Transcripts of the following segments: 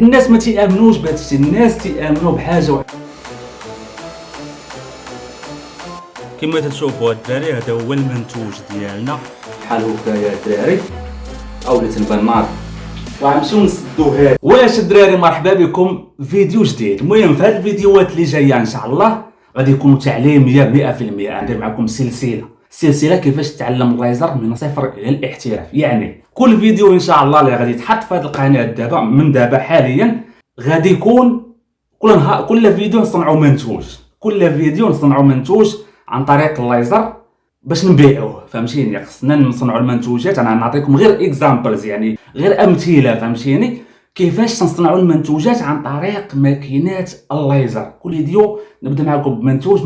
الناس ما تيامنوش بهذا الشيء، الناس تيامنوا بحاجه واحده. كما تشوفوا الدراري هذا هو المنتوج ديالنا بحال هكا يا الدراري اولا تنبان نار وغنمشيو نسدو هذا. واش الدراري مرحبا بكم فيديو جديد. المهم في هاد الفيديوهات اللي جايه ان شاء الله غادي يكونوا تعليميه 100%. غندير معكم سلسله كيفاش تعلم الليزر من الصفر الى الاحتراف. يعني كل فيديو ان شاء الله اللي غادي يتحط في هذه القناه دابا من دابا حاليا غادي يكون كل فيديو نصنعوا منتوج عن طريق الليزر باش نبيعوه. فهمتيني؟ خصنا نصنعوا المنتوجات. انا نعطيكم غير اكزامبلز، يعني غير امثله. فهمتيني كيفاش نصنعوا المنتوجات عن طريق ماكينات الليزر. كل فيديو نبدا معكم بمنتوج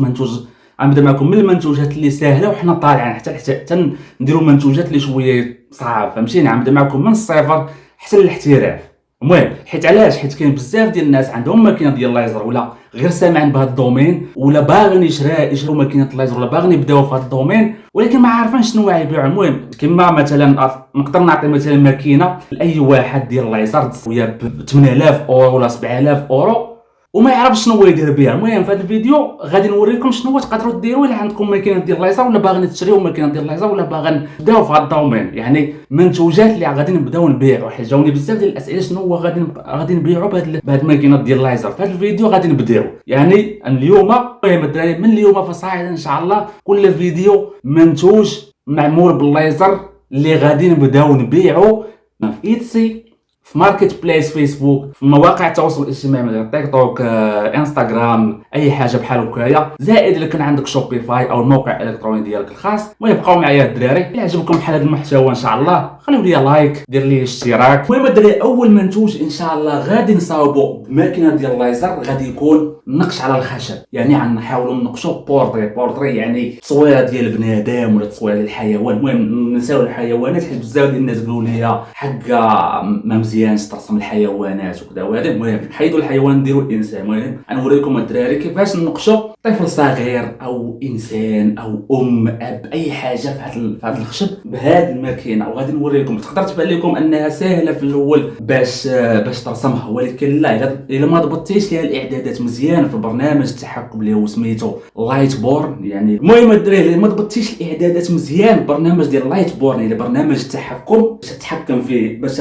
غنبدا معكم من المنتوجات اللي ساهله وحنا طالعين حتى نديروا منتوجات اللي شويه صعاب. فهمتيني؟ غنبدا معكم من الصفر حتى للاحتراف. المهم حيت علاش؟ حيت كاين بزاف ديال الناس عندهم ماكينه ديال الليزر ولا غير سامعين بهذا الدومين ولا باغيين يشريو ماكينه الليزر ولا باغيين يبداو في هذا الدومين ولكن ما عارفين شنو يبيعوا. المهم كما مثلا نقدر نعطي مثلا ماكينه لاي واحد ديال الليزر ويا ب 8000 اورو ولا 7000 اورو وما يعرفش شنو يدير بها. المهم في هذا الفيديو غادي نوريكم شنو تقدروا ديروا الا عندكم ماكينه ديال الليزر ولا باغيين تشريو ماكينه ديال الليزر ولا باغيين تبداو في هذا الدومين. يعني منتوجات اللي غادي نبداو نبيعوا. حيت جاوني بزاف ديال الاسئله شنو هو غادي نبيعوا بهاد الماكينه ديال الليزر. في هذا الفيديو غادي نبداو يعني اليوم. المهم الدراري من اليوم فصاعدا ان شاء الله كل فيديو منتوج معمول بالليزر اللي غادي نبداو نبيعوا في ايتسي، في ماركت بليس، فيسبوك، في مواقع التواصل الاجتماعي مثل تيك توك، انستغرام، اي حاجه بحال هكايا. زائد الا كان عندك شوبيفاي او الموقع الالكتروني ديالك الخاص. المهم بقاو معايا الدراري. الا عجبكم بحال هذا المحتوى ان شاء الله خليو لي لايك، دير لي اشتراك. المهم الدراري اول منتوج ان شاء الله غادي نصاوبوا بماكينه ديال الليزر غادي يكون نقش على الخشب. يعني غنحاولوا نقشوا بورتري يعني تصويره ديال بنادم ولا تصويره ديال الحيوان. المهم نساو الحيوانات حيت بزاف ديال الناس قالوا لي حقا ما مزيانش ترسم الحيوانات وكذا وهذا. المهم حيدوا الحيوان نديروا الانسان. المهم غنوريكم الدراري كيفاش نقشوا طفل صغير او انسان او اب اي حاجه في هذا الخشب بهذه الماكينه. وغادي نوريكم. تقدر تبان لكم انها سهله في الاول باش ترسمها ولكن لا الا ما ضبطتيش ليها الاعدادات مزيان في برنامج التحكم اللي هو سميتو لايت بورن. يعني المهم الدراري ما ضبطتيش الاعدادات مزيان برنامج ديال لايت بورن يعني برنامج التحكم باش تتحكم فيه باش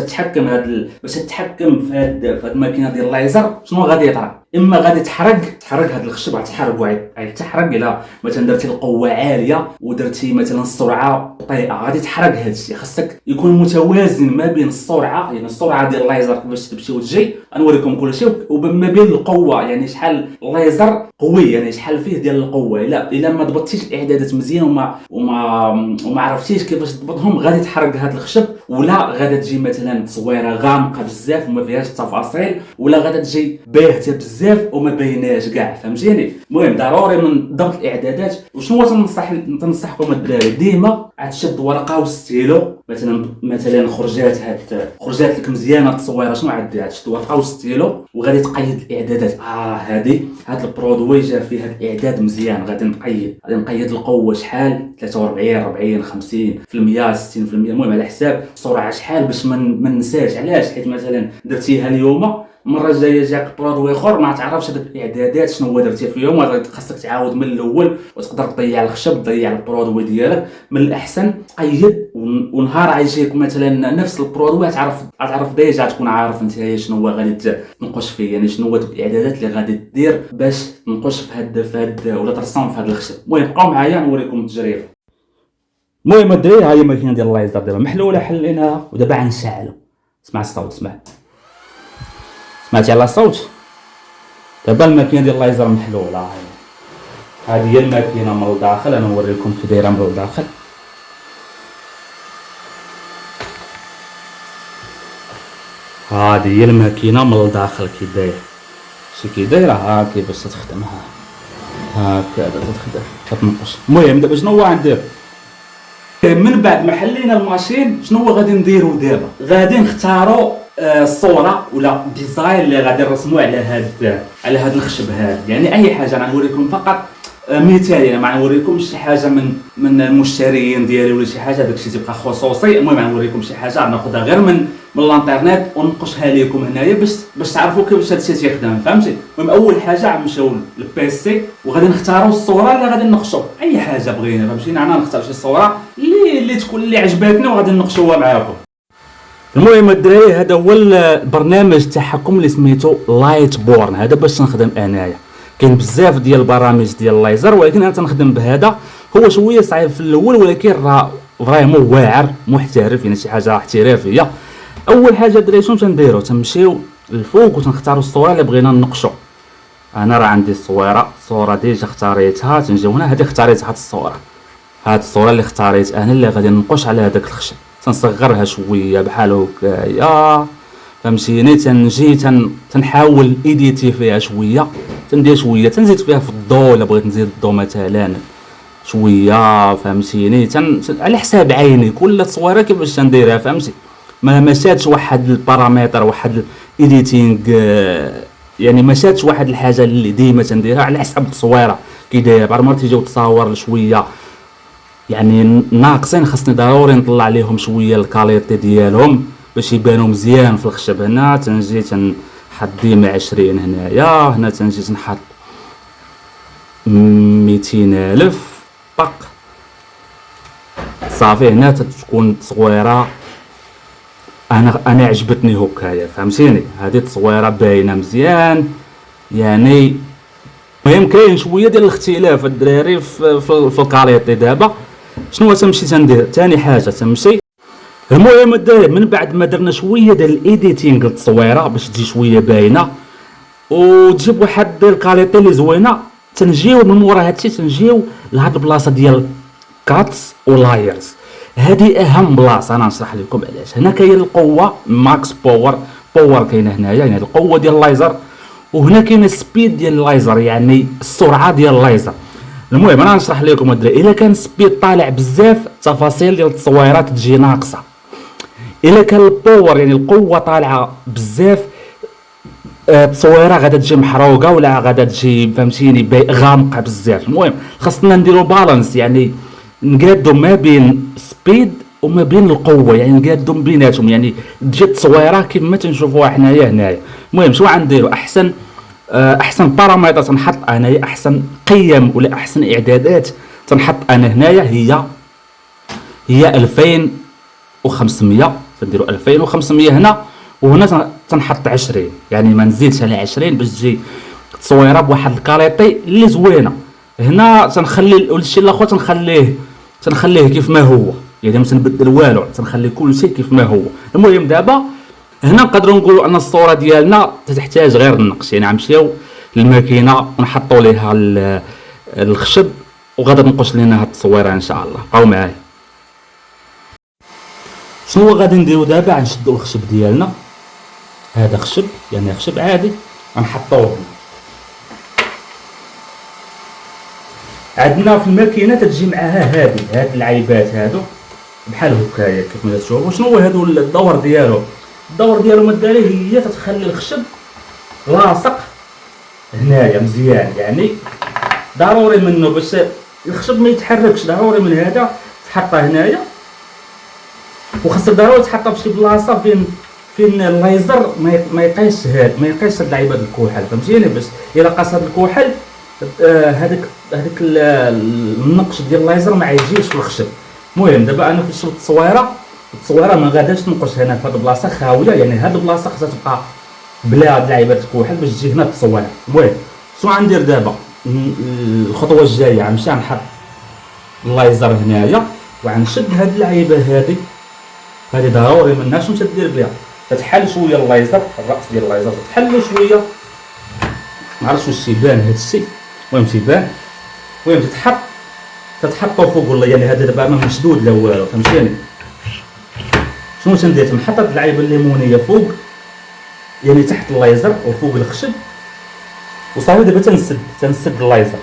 تتحكم في هاد الماكينه ديال الليزر شنو غادي يطرا. اما غادي تحرق هذا الخشب غتحرق الا مثلا درتي القوه عاليه ودرتي مثلا السرعه بطيئه غادي تحرق هذا الشيء. خاصك يكون متوازن ما بين السرعه يعني السرعه ديال الليزر باش تمشي وتجي. غنوريكم كل شيء وما بين القوه يعني شحال الليزر قوي يعني شحال فيه ديال القوه. الا ما ضبطتيش الاعدادات مزيان وما عرفتيش كيفاش تضبطهم غادي تحرق هذا الخشب ولا غادي تجي مثلا تصويره غامقه بزاف وما فيهاش التفاصيل ولا غادي تجي باهته بزاف وما بايناش كاع. فهمتيني؟ المهم ضروري من ضبط الاعدادات. وشنو تنصحكم الدراري ديما تشد ورقه وستيلو مثلا خرجات لك مزيانه التصويره شنو عاد تشد ورقه وستيلو وغادي تقيد الاعدادات. هذا البرودوي جا فيه هذا الاعداد مزيان غادي نقيد القوه شحال 43 40 50% 60%. المهم على حساب السرعه شحال باش ما ننساش. علاش؟ حيت مثلا درتيها اليوم المره الجايه جاك برودوي اخر ما تعرفش هذوك الاعدادات شنو درتي فيهم خاصك تعاود من الاول وتقدر تضيع الخشب تضيع البرودوي ديالك. من الاحسن قيد ونهار غيجيك مثلا نفس البرودوي تعرف ديجا تكون عارف انت شنو غادي تنقش فيه يعني شنو الاعدادات اللي غادي دير باش تنقش في هاد ولا ترسم في هاد الخشب. المهم بقاو معايا نوريكم التجربه. المهم الدراري ها هي ماكينه ديال الليزر دابا محلوله حليناها ودابا غنشعلو. اسمع الصوت سمعتي على الصوت. دابا الماكينه ديال الليزر محلوله. هذه هي الماكينه من الداخل. انا نوريكم كي دايره من الداخل. هذه هي الماكينه من الداخل كي دايره كيفاش تخدم هكذا تتنقش. المهم دابا شنو غندير من بعد ما حلينا الماشين شنو غادي نديرو دابا؟ غادي نختاروا الصوره ولا ديزاين اللي غادي نرسموه على هذا الخشب هذا. يعني اي حاجه غنوريكم فقط مثال يعني ما نوريكمش شي حاجه من المشتريين ديالي ولا شي حاجه، داكشي تيبقى خصوصي. المهم نوريكم شي حاجه ناخذها غير من الانترنت وننقشها لكم هنايا باش تعرفوا كيفاش هادشي تيخدم، فهمتي. المهم اول حاجه غنمشيو للبيسي وغادي نختاروا الصوره اللي غادي نقشوا، اي حاجه بغينا، فهمتي. انا نختار شي صوره اللي تكون اللي عجباتني وغادي نقشوها معاكم. المهم الدراري هذا هو البرنامج التحكم اللي سميتو لايت بورن. هذا باش نخدم انايا. كاين بزاف ديال البرامج ديال اللايزر، ولكن انا تنخدم بهذا. هو شويه صعيب في الاول، ولكن راه فريمون واعر محترف، يعني شي حاجه احترافيه. اول حاجه دراري شنو تنديروا؟ تنمشيو للفوق وتنختاروا الصوره اللي بغينا ننقشوا. انا راه عندي الصوره ديجا اختاريتها. تنجيو هنا، هذه اختاريت هاد الصوره، هاد الصوره اللي اختاريت انا اللي غادي ننقش على هذاك الخشب. تنصغرها شويه بحال هكايا، فهمتيني. تنجي تنحاول ايديتي فيها شويه، تندير شويه، تنزيد فيها في الضوء الا بغيت نزيد الضوء مثلا شويه، فهمتيني. على حساب عيني كل تصويره كيفاش تنديرها، فهمتي. ما مشاتش واحد البارامتر، واحد الايديتينغ، يعني ما شاتش واحد الحاجه اللي ديما تنديرها على حسب التصويره كي داير. بعض المرات تيجيو تصاور شويه يعني ناقصين، خاصني ضروري نطلع عليهم شويه الكاليتي ديالهم باش يبانوا مزيان في الخشب. هنا تنجي تنحط ديما 20 هنايا، هنا تنجي تنحط 200,000 طق صافي. هنا تكون تصويره انا عجبتني هكايا، فهمتيني. هذه التصويره باينه مزيان يعني. المهم كاين شويه ديال الاختلاف الدراري في الكاليتي. دابا شنو تمشي تندير؟ ثاني حاجه تمشي. المهم الدراري من بعد ما درنا شويه ديال الايديتينغ للتصويره باش تجي شويه باينه وتجيب واحد الكاليتي اللي زوينه، تنجيو من مورا هادشي تنجيو لهاد البلاصه ديال كاتس ولايرز. هذه اهم بلاصه، انا نشرح لكم علاش. هنا كاين القوه ماكس باور كاينه هنايا، يعني القوه ديال اللايزر. وهنا كاين السبيد ديال اللايزر، يعني السرعه ديال اللايزر. المهم انا نشرح لكم الدراري. الا كان السبيد طالع بزاف، التفاصيل ديال التصويرات تجي ناقصه. الا كان الباور يعني القوه طالعه بزاف، التصويره غادا تجي محروقه ولا غادا تجي فهمتيني غامقه بزاف. المهم خاصنا نديرو بالانس، يعني نقادو ما بين سبيد وما بين القوه، يعني نقادو بيناتهم، يعني تجي التصويره كما تنشوفوها حنايا هنايا. المهم شنو غنديرو؟ احسن بارامتر تنحط انايا، احسن قيم ولا احسن اعدادات تنحط انا هنايا هي 2500. تنديروا 2500 هنا، وهنا تنحط 20، يعني ما نزيدش على 20 باش تجي التصويره بواحد الكاليتي اللي زوينه. هنا تنخلي الشيء الاخر تنخليه كيف ما هو، يعني ما تنبدل والو، تنخلي كل شيء كيف ما هو. المهم دابا هنا نقدروا نقولوا ان الصوره ديالنا تحتاج غير النقش، يعني غنمشيو للماكينه ونحطوا ليها الخشب وغادا نقش لنا هاد التصويره ان شاء الله. بقاو معايا. شنو غادي نديرو دابا؟ غنشدو الخشب ديالنا، هذا خشب يعني خشب عادي، غنحطوه هنا. عندنا في الماكينه تتجي معاها هاد العيبات هادو بحال هكايا كيف ما تشوفوا. شنو هو هادو الدور ديالو؟ الدور ديالو مداري هي تتخلي الخشب لاصق هنايا مزيان، يعني ضروري منه باش الخشب ما يتحركش. ضروري من هذا تحطه هنايا، وخاصك ضروري تحطها في شي بلاصه فين اللايزر ما يقيسش هاد العيبات الكحل، فهمتيني. باش الا قاس هاد الكحل هذاك النقش ديال اللايزر ما يجيش في الخشب. المهم دابا انا في شفت التصويره ما غاداش تنقش هنا في هاد البلاصه خاويه، يعني هاد البلاصه خاصها تبقى بلا هاد العيبات الكحل باش تجي هنا التصويره. المهم شنو غندير دابا؟ الخطوه الجايه غنمشي نحط اللايزر هنايا وغنشد هاد العيبه هادي ضروري منها. شنو تدير بها؟ تتحل شويه اللايزر، الراس ديال اللايزر تتحل شويه، ما عرفتش واش تيبان هاد الشيء. المهم تيبان. المهم تتحطو فوق، ولا يعني هذا دابا ما مشدود لا والو، فهمتيني. شنو تندير؟ تنحط هاد العيبه الليمونيه فوق، يعني تحت اللايزر وفوق الخشب، وصافي. دابا تنسد اللايزر.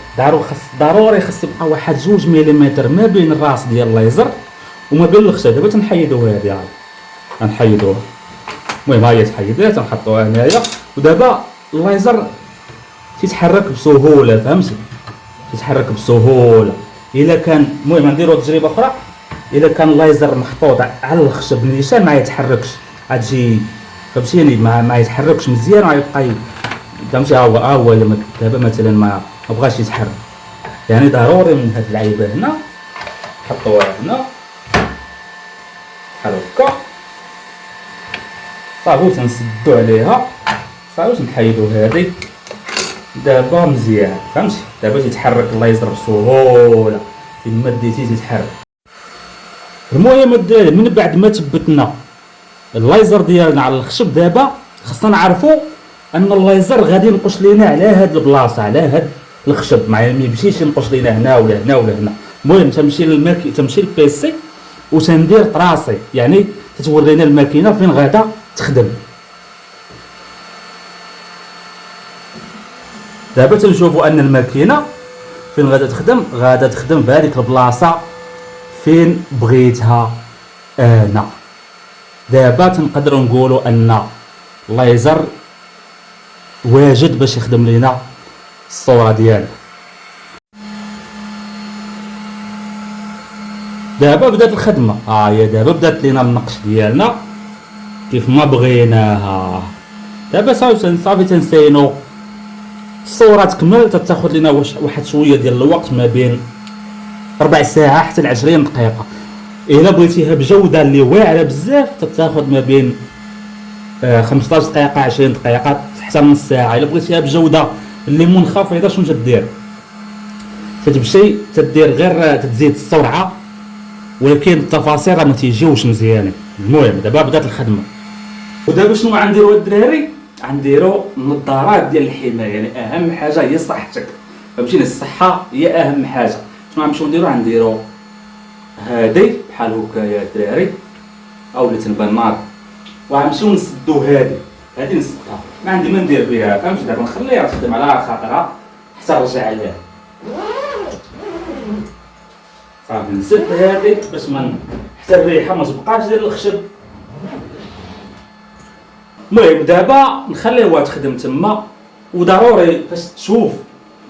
ضروري خاص يبقى واحد 2 ملم ما بين الراس ديال اللايزر وما بين الخشب. دابا تنحيدو هادي، عاد غنحيدوها. المهم ها هي تحيدات، تنحطوها هنايا. ودابا اللايزر تيتحرك بسهوله، فهمتي. تتحرك بسهوله. الا كان المهم نديروا تجربه اخرى، الا كان اللايزر محطوط على الخشب نيشان ما يتحركش، غتجي فهمتيني ما يتحركش مزيان وغيبقى فهمتي. ها هو دابا مثلا ما بغاش يتحرك، يعني ضروري من هاد اللعيبه هنا نحطوها هنا بحال هكا صافي، تنسدو عليها صافي، تنحيدو هادي دابا مزيان فهمتي. دابا تيتحرك اللايزر بسهوله فين ما ديتي تيتحرك. المهم الدراري من بعد ما تبتنا اللايزر ديالنا على الخشب، دابا خصنا نعرفوا ان اللايزر غادي ينقش لينا على هاد البلاصه، على هاد الخشب، ما يمشيش ينقش لينا هنا ولا هنا ولا هنا. المهم تمشي للبيسي وتندير طراسي، يعني تتورينا الماكينه فين غادا تخدم. دابا تنشوفوا ان الماكينه فين غادا تخدم في هذيك البلاصه فين بغيتها انا. دابا تنقدروا نقولوا ان اللايزر واجد باش يخدم لينا الصوره ديالنا. دابا بدات الخدمه، هي دابا بدات لينا النقش ديالنا كيف ما بغيناها. دابا صافي تنسينو الصوره تكمل، تاخذ لنا واحد شويه ديال الوقت، ما بين ربع ساعه حتى ل 20 دقيقه. الا بغيتيها بجوده اللي واعره بزاف تاخذ ما بين 15 دقيقه 20 دقيقه حتى نص ساعه. الا بغيتيها بجوده اللي منخفضه شنو تدير؟ تتمشي تدير غير تزيد السرعه، ولكن التفاصيل راه ما تيجيوش مزيانين. المهم دابا بدات الخدمه، ودابا شنو غنديروا الدراري؟ غنديروا النظارات ديال الحمايه، يعني اهم حاجه هي صحتك فهمتيني، الصحه هي اهم حاجه. شنو غنمشيو نديروا؟ غنديروا هادي بحال هكا يا الدراري، اولا تنبان نار، وغنمشيو نسدو هادي نسدها، ما عندي ما ندير بها فهمتي. دابا نخليها تخدم على خاطرها حتى نرجع عليها صافي. نسد هادي باش حتى الريحه ما تبقاش ديال الخشب. المهم دابا نخليوها تخدم تما، وضروري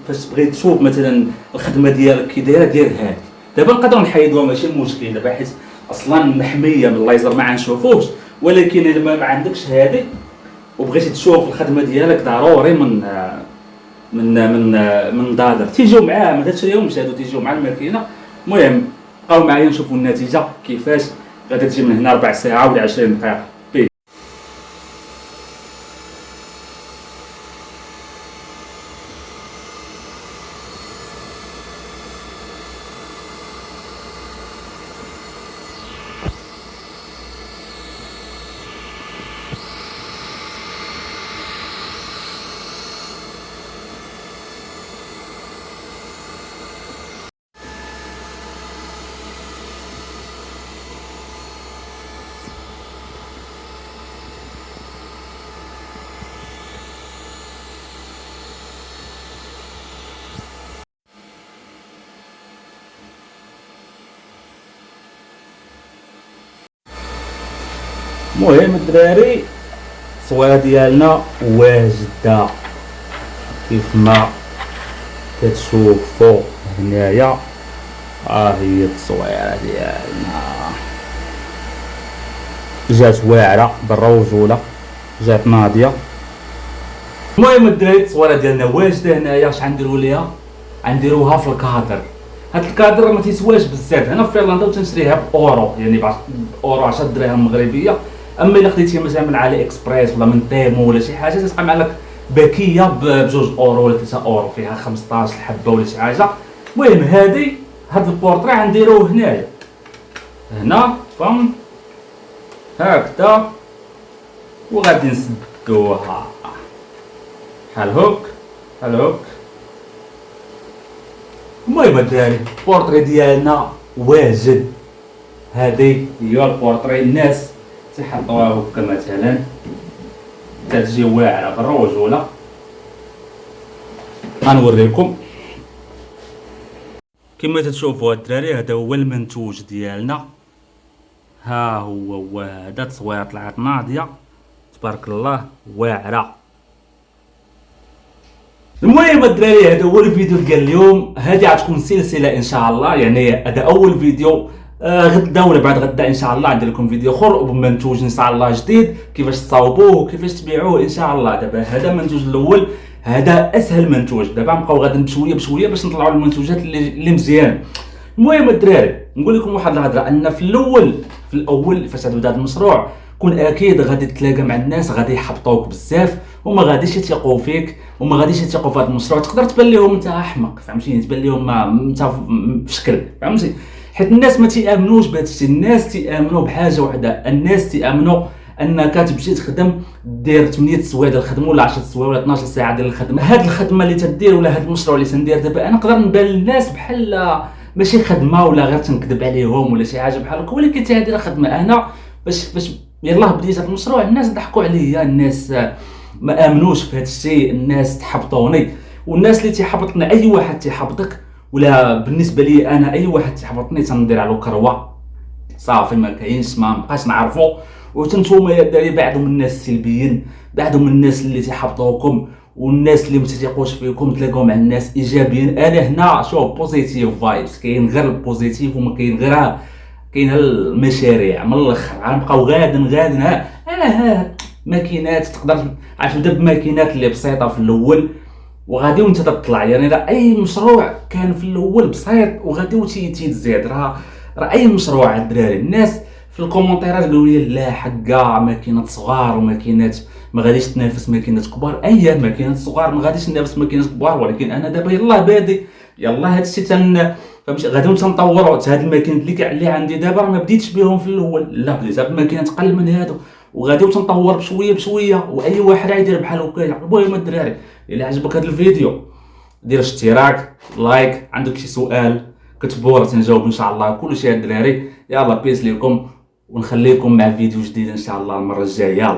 فاش تبغي تشوف مثلا الخدمه ديالك كي دايره دير هادي. دابا نقدروا نحيدوها ماشي مشكل دابا، حيت اصلا محميه من اللايزر ما غنشوفوش. ولكن الا ما عندكش هادي وبغيتي تشوف الخدمه ديالك ضروري من دادر تيجيو معاه، ما تشريهمش هادو، تيجيو مع الماكينه. المهم بقاو معايا نشوفوا النتيجه كيفاش غادي تجي من هنا ربع ساعه ولا 20 دقيقه. المهم الدراري التصويره ديالنا واجده كيف ما كتشوفوا هنايا. هي التصويره ديالنا جات واعره بالرجوله، جات ناضيه. المهم الدراري التصويره ديالنا واجده هنايا. اش غنديروا ليها؟ غنديروها في الكادر. هاد الكادر ما تيسواش بزاف هنا في فنلندا، وتنشريها باورو، يعني باورو 10 دراهم مغربيه. اما الا خديتيها مثلا من علي اكسبريس ولا من تيمو ولا شي حاجه تتبقى معلك باكيه بجوج اورو ولا 3 اورو، فيها 15 حبه ولا شي حاجه. المهم هاد البورتري غنديروه هنا فهم هكذا، وغادي نسدوها بحال هوك. المهم الدراري البورتري ديالنا واجد. هذه هي البورتري، الناس تيحطوها هكا مثلا تتجي واعره بالرجوله. غنوريكم كما تشوفوا الدراري، هذا هو المنتوج ديالنا. ها هو هذا تصويره طلعت ناضيه تبارك الله واعره. المهم الدراري هذا هو الفيديو ديال اليوم. هذه غتكون سلسله ان شاء الله، يعني هذا اول فيديو. غدا ولا بعد غدا ان شاء الله ندير لكم فيديو اخر وبمنتوج ان شاء الله جديد، كيفاش تصاوبوه وكيفاش تبيعوه ان شاء الله. دابا هذا المنتوج الاول، هذا اسهل منتوج. دابا نبقاو غادي بشويه بشويه باش نطلعوا المنتوجات اللي مزيان. المهم الدراري نقول لكم واحد الهضره، ان في الاول فاش تبدا هذا المشروع كون اكيد غادي تتلاقى مع الناس غادي يحبطوك بزاف وما غاديش يثيقوا فيك وما غاديش يثيقوا في هذا المشروع. تقدر تبان لهم انت احمق، فهمتيني، تبان لهم ما انت في شكل، فهمتي، حيت الناس ما تيامنوش بهذا الشيء. الناس تيامنوا بحاجه وحده، الناس تيامنوا انك تمشي تخدم دير 8 سوايع ديال الخدمه ولا 10 سوايع ولا 12 ساعه ديال الخدمه. هاد الخدمه اللي تدير ولا هاد المشروع اللي تندير دابا انا نقدر نبان للناس بحال ماشي خدمه ولا غير تنكذب عليهم ولا شي حاجه بحال هكا، ولكن تهدير خدمه. انا باش يلاه بديت هذا المشروع الناس ضحكوا عليا، الناس ما امنوش في هذا الشيء، الناس تحبطوني. والناس اللي تيحبطنا اي واحد تيحبطك، ولا بالنسبه لي انا اي واحد تيحبطني تندير على كروه صافي، ما كاينش، ما بقاش نعرفو. وتنتوما يا داري بعضهم الناس السلبيين، بعضهم الناس اللي تيحبطوكم والناس اللي ما تيثقوش فيكم تلاقاو مع الناس ايجابيين. انا هنا شوف بوزيتيف فايبس، كاين غير البوزيتيف وما كاين غير كاين المشاريع من الاخر. غنبقاو غادن ها ماكينات تقدر عاد تبدا بماكينات اللي بسيطه في الاول وغادي وانت تطلع. يعني راه اي مشروع كان في الاول بسيط وغادي تزيد. راه اي مشروع الدراري الناس في الكومونتيرات قالوا لي لا حقا ماكينات صغار وماكينات ما غاديش تنافس ماكينات كبار. اي ماكينات صغار ما غاديش تنافس ماكينات كبار، ولكن انا دابا يلاه بادي، يلاه هادشي فهمتي غادي نطوروا. هاد الماكينات اللي عندي دابا راه ما بديتش بهم في الاول، لا بديت بماكينات اقل من هادو وغادي تنطور بشويه بشويه، واي واحد غيدير بحال هكا. المهم الدراري الا عجبك هذا الفيديو دير اشتراك لايك، عندك شي سؤال كتبوا راه تنجاوب ان شاء الله كلشي الدراري. يلا بيس ليكم ونخليكم مع فيديو جديد ان شاء الله المره الجايه.